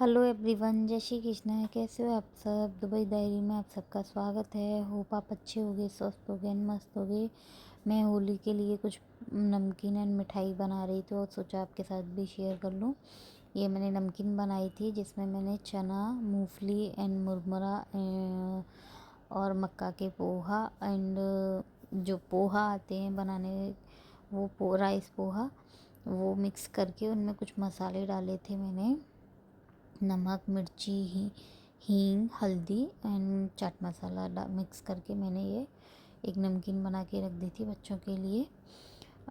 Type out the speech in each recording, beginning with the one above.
Hello everyone, जय श्री कृष्ण। कैसे हो आप सब? दुबई डायरी में आप सबका स्वागत है। होप आप अच्छे होगे, स्वस्थ होगे एंड मस्त होगे। मैं होली के लिए कुछ नमकीन एंड मिठाई बना रही थी और सोचा आपके साथ भी शेयर कर लूँ। ये मैंने नमकीन बनाई थी जिसमें मैंने चना, मूंगफली एंड मुरमुरा और मक्का के पोहा एंड जो पोहा आते हैं बनाने, वो राइस पोहा, वो मिक्स करके उनमें कुछ मसाले डाले थे मैंने। नमक, मिर्ची, हींग, हल्दी एंड चाट मसाला मिक्स करके मैंने ये एक नमकीन बना के रख दी थी बच्चों के लिए।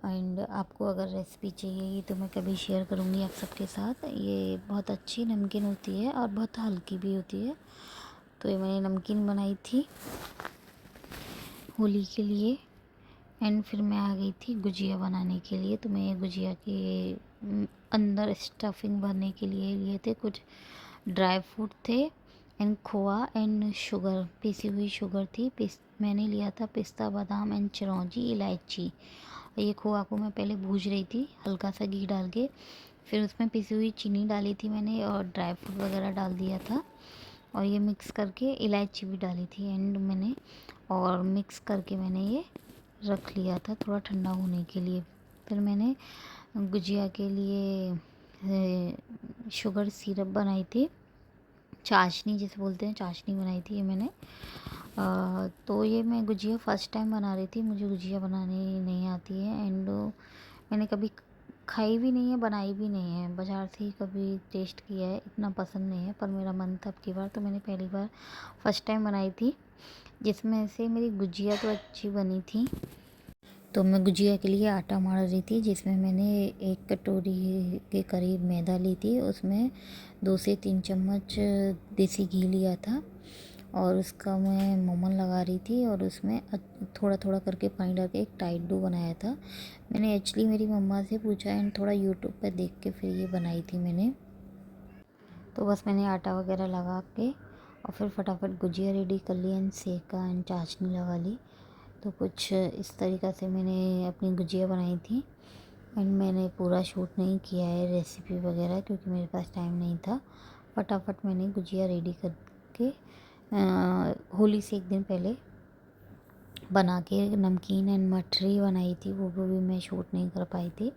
एंड आपको अगर रेसिपी चाहिए तो मैं कभी शेयर करूँगी आप सबके साथ। ये बहुत अच्छी नमकीन होती है और बहुत हल्की भी होती है। तो ये मैंने नमकीन बनाई थी होली के लिए। एंड फिर मैं आ गई थी गुजिया बनाने के लिए। तो मैं गुजिया के अंदर स्टफिंग भरने के लिए थे कुछ ड्राई फ्रूट थे and khoa and sugar, PC हुई शुगर थी। मैंने लिया था पिस्ता, बादाम एंड चिरौंजी, इलायची। ये खोआ को मैं पहले भूज रही थी हल्का सा घी डाल के। फिर उसमें पिसी हुई चीनी डाली थी मैंने और ड्राई फ्रूट वगैरह डाल दिया था। और ये मिक्स करके इलायची भी डाली थी एंड मैंने और मिक्स करके मैंने ये रख लिया था थोड़ा ठंडा होने के लिए। फिर मैंने गुजिया के लिए शुगर सिरप बनाई थी, चाशनी जिसे बोलते हैं, चाशनी बनाई थी ये मैंने। तो ये मैं गुजिया फ़र्स्ट टाइम बना रही थी। मुझे गुजिया बनानी नहीं आती है एंड मैंने कभी खाई भी नहीं है, बनाई भी नहीं है। बाज़ार से ही कभी टेस्ट किया है, इतना पसंद नहीं है। पर मेरा मन था अब की बार, तो मैंने पहली बार फ़र्स्ट टाइम बनाई थी, जिसमें से मेरी गुजिया तो अच्छी बनी थी। तो मैं गुजिया के लिए आटा मार रही थी, जिसमें मैंने 1 कटोरी के करीब मैदा ली थी। उसमें 2 से 3 चम्मच देसी घी लिया था और उसका मैं मोमन लगा रही थी और उसमें थोड़ा थोड़ा करके पानी डाल के एक टाइट डो बनाया था। मैंने एक्चुअली मेरी मम्मा से पूछा एंड थोड़ा यूट्यूब पर देख के फिर ये बनाई थी मैंने। तो बस मैंने आटा वगैरह लगा के और फिर फटाफट गुजिया रेडी कर ली एंड सेका एंड चाशनी लगा ली। तो कुछ इस तरीक़ा से मैंने अपनी गुजिया बनाई थी एंड मैंने पूरा शूट नहीं किया है रेसिपी वगैरह, क्योंकि मेरे पास टाइम नहीं था। फटाफट मैंने गुजिया रेडी करके होली से 1 दिन पहले बना के नमकीन एंड मठरी बनाई थी, वो भी मैं शूट नहीं कर पाई थी।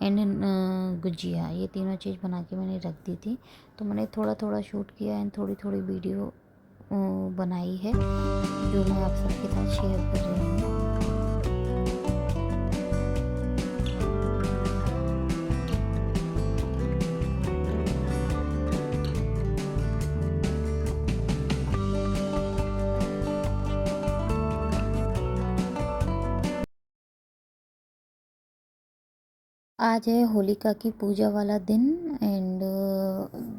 एंड गुजिया, ये तीनों चीज़ बना के मैंने रख दी थी। तो मैंने थोड़ा थोड़ा शूट किया एंड थोड़ी थोड़ी वीडियो बनाई है, जो मैं आप सबके साथ शेयर कर रही हूँ। आज है होलिका की पूजा वाला दिन एंड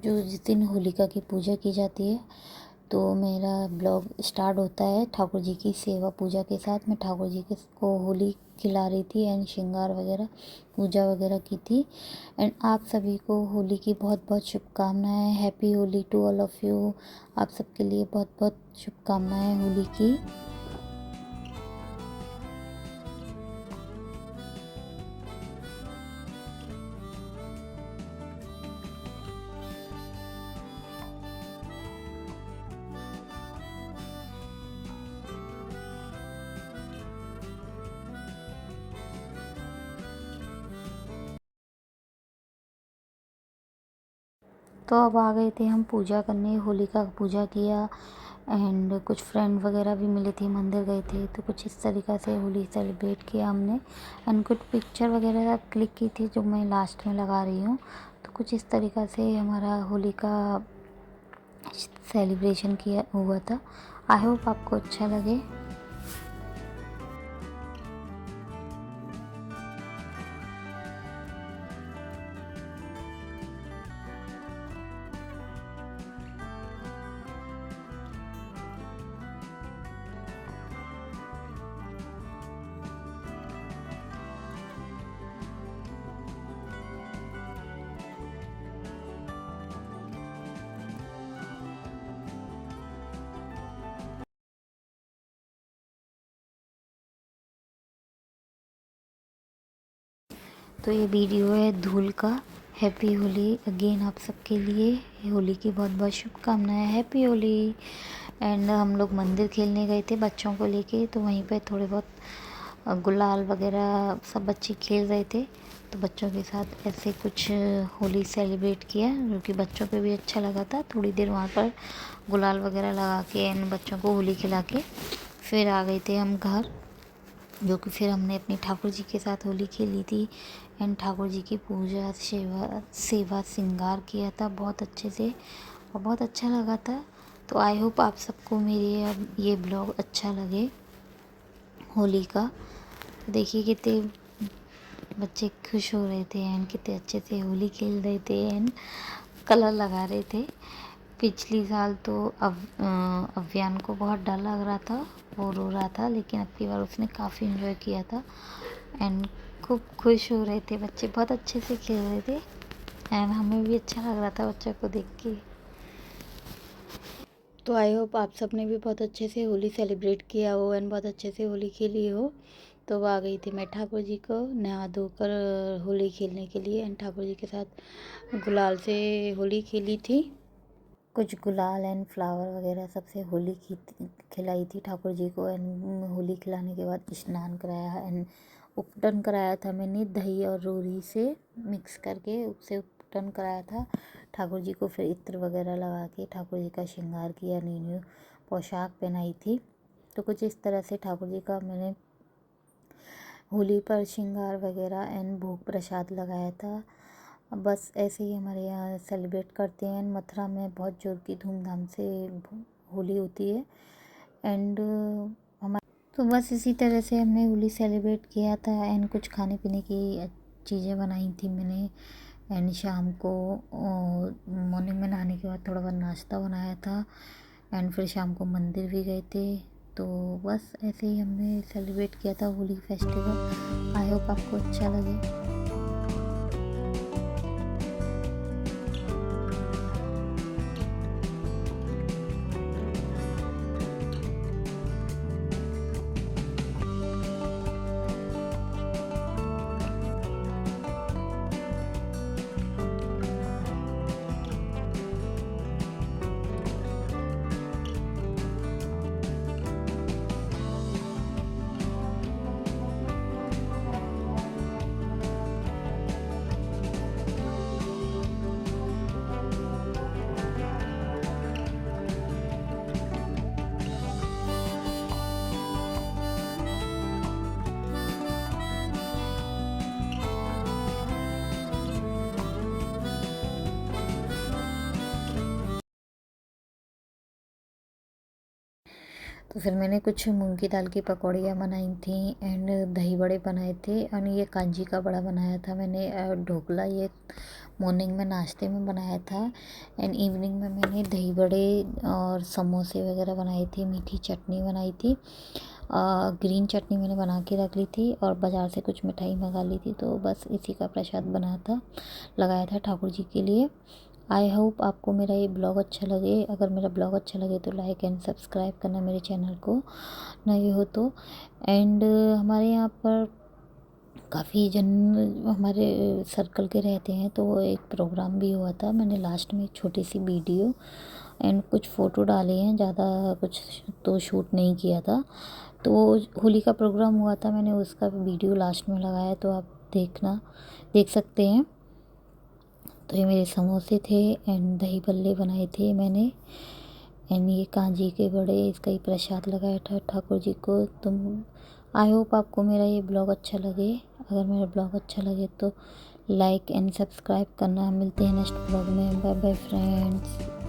जो जिस दिन होलिका की पूजा की जाती है, तो मेरा ब्लॉग स्टार्ट होता है ठाकुर जी की सेवा पूजा के साथ। मैं ठाकुर जी के को होली खिला रही थी एंड श्रृंगार वगैरह, पूजा वगैरह की थी। एंड आप सभी को होली की बहुत बहुत शुभकामनाएं। Happy Holi to all of you. आप सबके लिए बहुत बहुत शुभकामनाएं होली की। तो अब आ गए थे हम पूजा करने, होलिका का पूजा किया एंड कुछ फ्रेंड वगैरह भी मिले थे, मंदिर गए थे। तो कुछ इस तरीक़ा से होली सेलिब्रेट किया हमने एंड कुछ पिक्चर वगैरह क्लिक की थी, जो मैं लास्ट में लगा रही हूँ। तो कुछ इस तरीक़ा से हमारा होली का सेलिब्रेशन किया हुआ था। आई होप आपको अच्छा लगे। तो ये वीडियो है धूल का। हैप्पी होली अगेन आप सबके लिए। होली की बहुत बहुत शुभकामनाएं। हैप्पी होली। एंड हम लोग मंदिर खेलने गए थे बच्चों को लेके, तो वहीं पे थोड़े बहुत गुलाल वगैरह सब बच्चे खेल रहे थे, तो बच्चों के साथ ऐसे कुछ होली सेलिब्रेट किया, जो कि बच्चों पे भी अच्छा लगा था। थोड़ी देर वहाँ पर गुलाल वगैरह लगा के एंड बच्चों को होली खिला के फिर आ गए थे हम घर, जो कि फिर हमने अपने ठाकुर जी के साथ होली खेली थी एंड ठाकुर जी की पूजा सेवा श्रृंगार किया था बहुत अच्छे से और बहुत अच्छा लगा था। तो आई होप आप सबको मेरे अब ये ब्लॉग अच्छा लगे होली का। तो देखिए कितने बच्चे खुश हो रहे थे एंड कितने अच्छे से होली खेल रहे थे एंड कलर लगा रहे थे। पिछली साल तो अव्यान को बहुत डर लग रहा था, वो रो रहा था, लेकिन अब की बार उसने काफ़ी इन्जॉय किया था एंड खूब खुश हो रहे थे बच्चे, बहुत अच्छे से खेल रहे थे एंड हमें भी अच्छा लग रहा था बच्चों को देख के। तो आई होप आप सब ने भी बहुत अच्छे से होली सेलिब्रेट किया हो एंड बहुत अच्छे से होली खेली हो। तो वो आ गई थी मैं ठाकुर जी को नहा धोकर होली खेलने के लिए एंड ठाकुर जी के साथ गुलाल से होली खेली थी। कुछ गुलाल एंड फ्लावर वगैरह सबसे होली खिलाई थी ठाकुर जी को एंड होली खिलाने के बाद स्नान कराया एंड उपटन कराया था मैंने दही और रोरी से मिक्स करके, उससे उपटन कराया था ठाकुर जी को। फिर इत्र वगैरह लगा के ठाकुर जी का श्रृंगार किया, न्यू न्यू पोशाक पहनाई थी। तो कुछ इस तरह से ठाकुर जी का मैंने होली पर श्रृंगार वगैरह एंड भोग प्रसाद लगाया था। बस ऐसे ही हमारे यहाँ सेलिब्रेट करते हैं। मथुरा में बहुत जोर की धूमधाम से होली होती है एंड तो बस इसी तरह से हमने होली सेलिब्रेट किया था एंड कुछ खाने पीने की चीज़ें बनाई थी मैंने एंड शाम को मॉर्निंग में नहाने के बाद थोड़ा बहुत नाश्ता बनाया था एंड फिर शाम को मंदिर भी गए थे। तो बस ऐसे ही हमने सेलिब्रेट किया था होली फेस्टिवल। आई होप आपको अच्छा लगे। तो फिर मैंने कुछ मूंग की दाल की पकौड़ियाँ बनाई थी एंड दही बड़े बनाए थे एंड ये कांजी का बड़ा बनाया था मैंने। ढोकला ये मॉर्निंग में नाश्ते में बनाया था एंड इवनिंग में मैंने दही बड़े और समोसे वगैरह बनाए थे, मीठी चटनी बनाई थी। ग्रीन चटनी मैंने बना के रख ली थी और बाज़ार से कुछ मिठाई मंगा ली थी। तो बस इसी का प्रसाद बना था, लगाया था ठाकुर जी के लिए। आई होप आपको मेरा ये ब्लॉग अच्छा लगे। अगर मेरा ब्लॉग अच्छा लगे तो लाइक एंड सब्सक्राइब करना मेरे चैनल को, नए हो तो। एंड हमारे यहाँ पर काफ़ी जन हमारे सर्कल के रहते हैं, तो एक प्रोग्राम भी हुआ था। मैंने लास्ट में एक छोटी सी वीडियो एंड कुछ फ़ोटो डाले हैं, ज़्यादा कुछ तो शूट नहीं किया था। तो होली का प्रोग्राम हुआ था, मैंने उसका वीडियो लास्ट में लगाया, तो आप देख सकते हैं। तो ये मेरे समोसे थे एंड दही बल्ले बनाए थे मैंने एंड ये कांजी के बड़े, इसका ही प्रसाद लगाया था ठाकुर जी को। तुम आई होप आपको मेरा ये ब्लॉग अच्छा लगे। अगर मेरा ब्लॉग अच्छा लगे तो लाइक एंड सब्सक्राइब करना। मिलते हैं नेक्स्ट ब्लॉग में। Bye bye friends.